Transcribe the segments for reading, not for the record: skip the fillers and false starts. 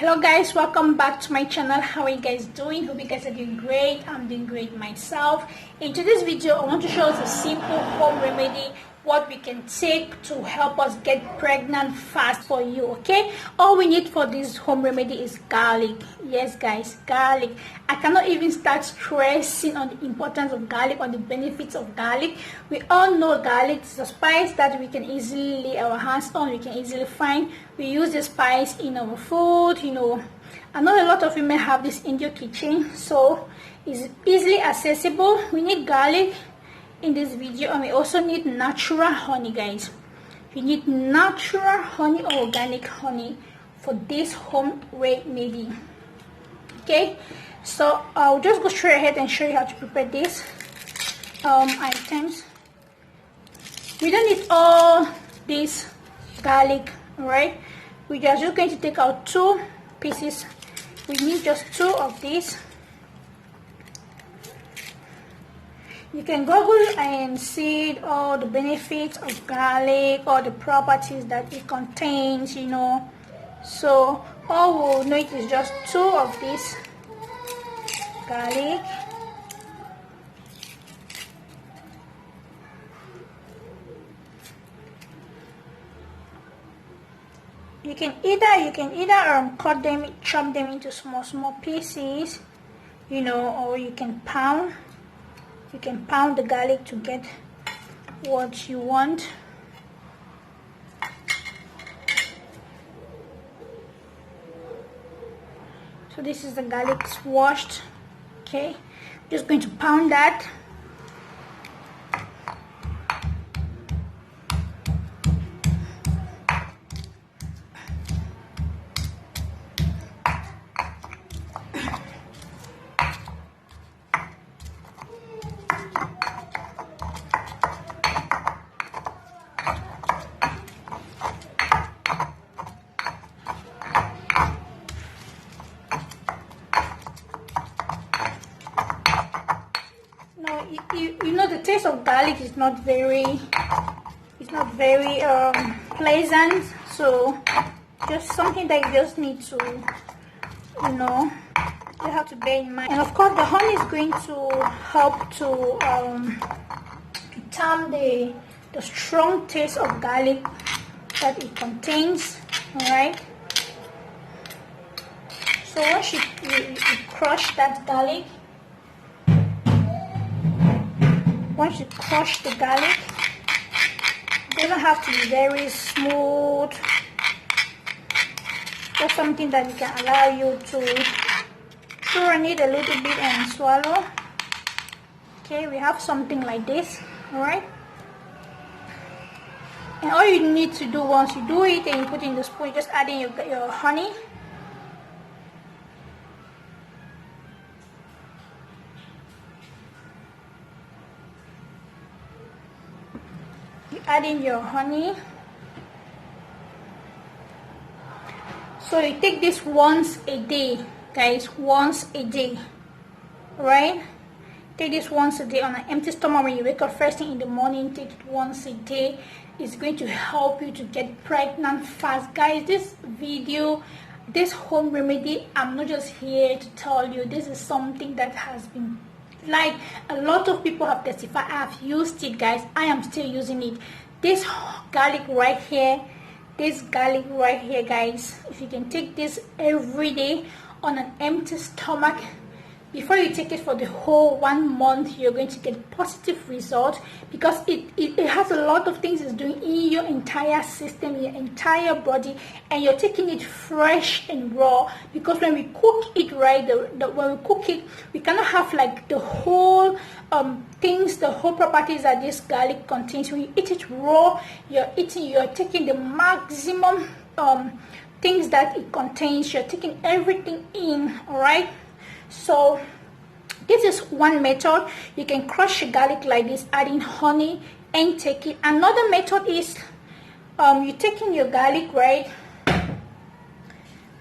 Hello guys, welcome back to my channel. How are you guys doing? Hope you guys are doing great. I'm doing great myself. In today's video, I want to show us a simple home remedy, what we can take to help us get pregnant fast for you. Okay, all we need for this home remedy is garlic. Yes guys, garlic. I cannot even start stressing on the importance of garlic, on the benefits of garlic. We all know garlic is a spice that we can easily lay our hands on, we can easily find. We use the spice in our food, you know. I know a lot of women have this in your kitchen, so it's easily accessible. We need garlic in this video, and we also need natural honey, guys. You need natural honey or organic honey for this home remedy. Okay, so I'll just go straight ahead and show you how to prepare these items. We don't need all this garlic, right? We are just going to take out 2 pieces. We need just 2 of these. You can Google and see all the benefits of garlic, all the properties that it contains, you know. So all we'll need is just 2 of these garlic. You can either cut them, chop them into small pieces, you know, or you can pound. You can pound the garlic to get what you want. So this is the garlic washed. Okay, just going to pound that. You know, the taste of garlic is not very pleasant, so just something that you just need to, you know, you have to bear in mind. And of course the honey is going to help to tame the strong taste of garlic that it contains. All right, so once you crush that garlic, once you crush the garlic, it doesn't have to be very smooth. Just something that you can allow you to churn it a little bit and swallow. Okay, we have something like this. All right, and all you need to do once you do it and you put in the spoon, you just add in your honey. Add in your honey. So you take this once a day, guys, once a day, right? Take this once a day on an empty stomach. When you wake up first thing in the morning, take it once a day. It's going to help you to get pregnant fast, guys. This video, this home remedy, I'm not just here to tell you. This is something that has been, like, a lot of people have testified. I have used it, guys. I am still using it. This garlic right here, guys, if you can take this every day on an empty stomach, before you take it for the whole 1 month, you're going to get positive results, because it has a lot of things it's doing in your entire system, in your entire body, and you're taking it fresh and raw. Because when we cook it, right, when we cook it, we cannot have like the whole things, the whole properties that this garlic contains. When you eat it raw, you're taking the maximum things that it contains. You're taking everything in. All right, so this is one method. You can crush garlic like this, add in honey and take it. Another method is you taking your garlic, right?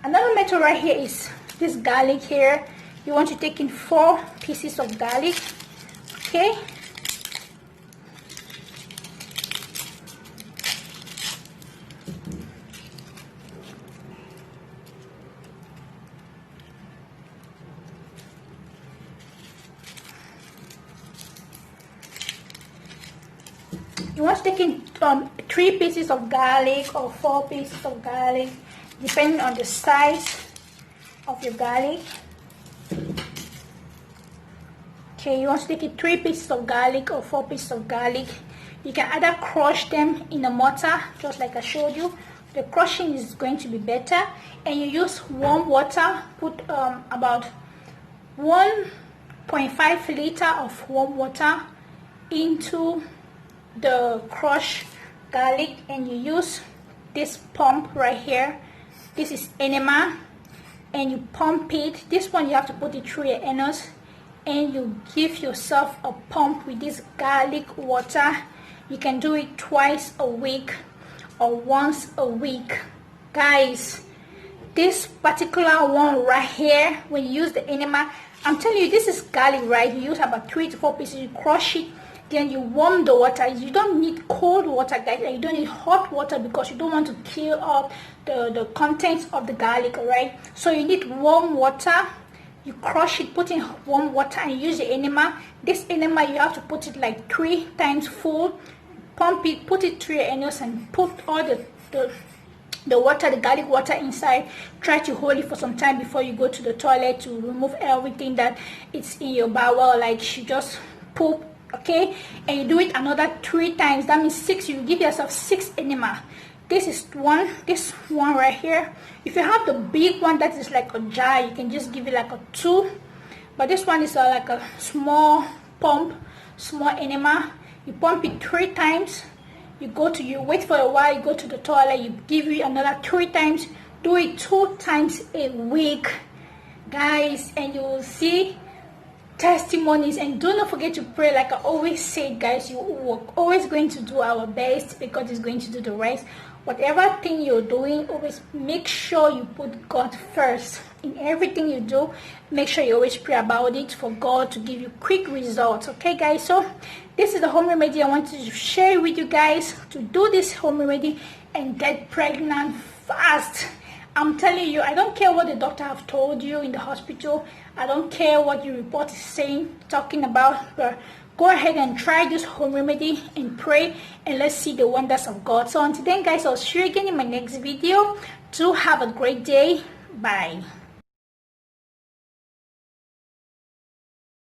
Another method right here is this garlic here. You want to take in 4 pieces of garlic. Okay, You want to take in 3 pieces of garlic or 4 pieces of garlic, depending on the size of your garlic. Okay, you want to take in 3 pieces of garlic or 4 pieces of garlic. You can either crush them in a mortar, just like I showed you. The crushing is going to be better, and you use warm water. Put about 1.5 liter of warm water into the crushed garlic, and you use this pump right here. This is enema, and you pump it. This one you have to put it through your anus, and you give yourself a pump with this garlic water. You can do it twice a week or once a week. Guys, this particular one right here, when you use the enema, I'm telling you, this is garlic, right? You use about 3 to 4 pieces, you crush it, then you warm the water. You don't need cold water, guys, and you don't need hot water because you don't want to kill off the contents of the garlic, right? So you need warm water. You crush it, put in warm water, and use the enema. This enema, you have to put it like 3 times full. Pump it, put it through your anus, and put all the water, the garlic water inside. Try to hold it for some time before you go to the toilet to remove everything that is in your bowel, like you just poop, okay? And you do it another 3 times. That means 6. You give yourself 6 enema. This is one, this one right here. If you have the big one that is like a jar, you can just give it like a 2. But this one is like a small pump, small enema. You pump it 3 times. You wait for a while, you go to the toilet, you give it another 3 times. Do it 2 times a week, guys, and you will see testimonies. And do not forget to pray. Like I always say, guys, we're always going to do our best because it's going to do the rest. Whatever thing you're doing, always make sure you put God first in everything you do. Make sure you always pray about it for God to give you quick results. Okay, guys, so this is the home remedy I want to share with you guys, to do this home remedy and get pregnant fast. I'm telling you, I don't care what the doctor have told you in the hospital. I don't care what your report is saying, talking about, but go ahead and try this home remedy and pray, and let's see the wonders of God. So until then, guys, I'll see you again in my next video. Do have a great day. Bye.